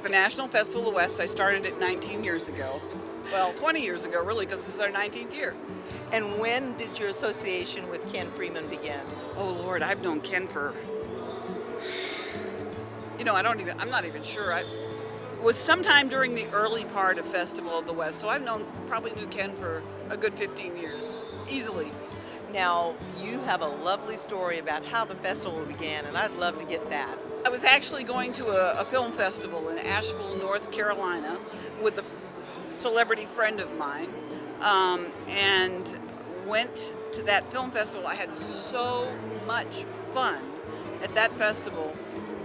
the National Festival of the West. I started it 19 years ago. Well, 20 years ago, really, because this is our 19th year. And when did your association with Ken Freeman begin? Oh, Lord, I've known Ken for, I'm not even sure. It was sometime during the early part of Festival of the West, so I've probably knew Ken for a good 15 years, easily. Now, you have a lovely story about how the festival began, and I'd love to get that. I was actually going to a film festival in Asheville, North Carolina, with a celebrity friend of mine, and went to that film festival. I had so much fun at that festival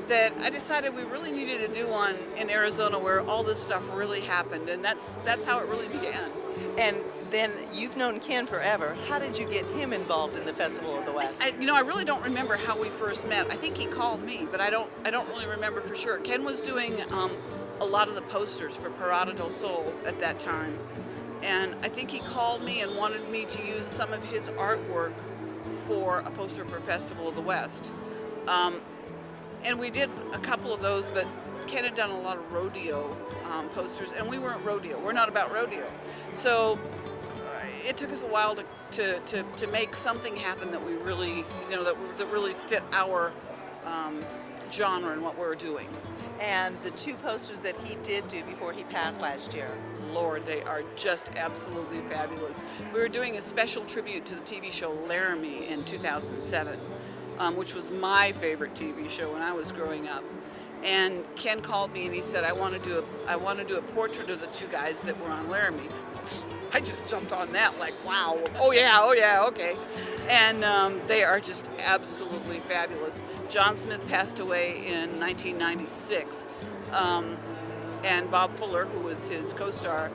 that I decided we really needed to do one in Arizona where all this stuff really happened, and that's how it really began. And then you've known Ken forever. How did you get him involved in the Festival of the West? I really don't remember how we first met. I think he called me, but I don't really remember for sure. Ken was doing a lot of the posters for Parada del Sol at that time, and I think he called me and wanted me to use some of his artwork for a poster for Festival of the West. And we did a couple of those, but Ken had done a lot of rodeo posters, and we weren't rodeo. We're not about rodeo. So it took us a while to make something happen that we really, that really fit our genre and what we were doing. And the two posters that he did do before he passed last year. Lord, they are just absolutely fabulous. We were doing a special tribute to the TV show Laramie in 2007, which was my favorite TV show when I was growing up. And Ken called me and he said, I want to do a portrait of the two guys that were on Laramie. I just jumped on that like, wow, oh yeah, okay. And they are just absolutely fabulous. John Smith passed away in 1996, and Bob Fuller, who was his co-star,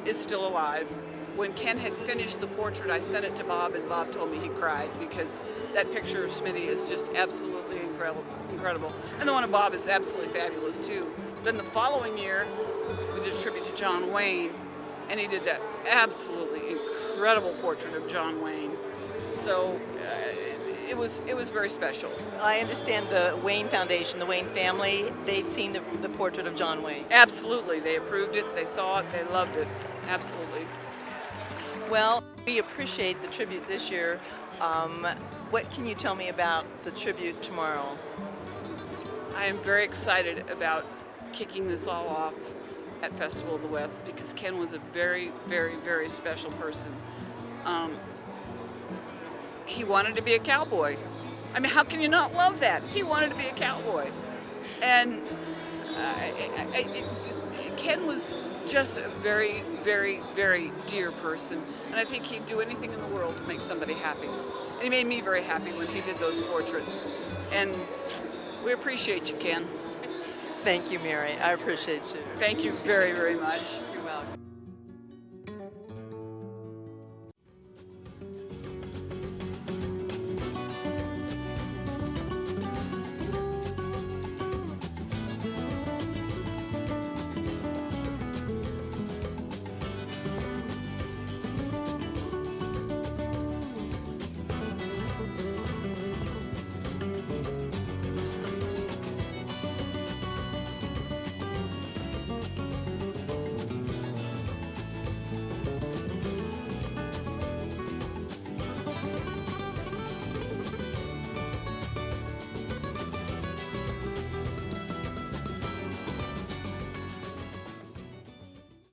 is still alive. When Ken had finished the portrait, I sent it to Bob, and Bob told me he cried because that picture of Smitty is just absolutely incredible. And the one of Bob is absolutely fabulous too. Then the following year, we did a tribute to John Wayne, and he did that absolutely incredible portrait of John Wayne. So it was very special. I understand the Wayne Foundation, the Wayne family, they've seen the portrait of John Wayne. Absolutely, they approved it, they saw it, they loved it, absolutely. Well, we appreciate the tribute this year. What can you tell me about the tribute tomorrow? I am very excited about kicking this all off at Festival of the West because Ken was a very, very, very special person. He wanted to be a cowboy. I mean, how can you not love that? He wanted to be a cowboy. And Ken was just a very, very, very dear person. And I think he'd do anything in the world to make somebody happy. And he made me very happy when he did those portraits. And we appreciate you, Ken. Thank you, Mary. I appreciate you. Thank you very, very much.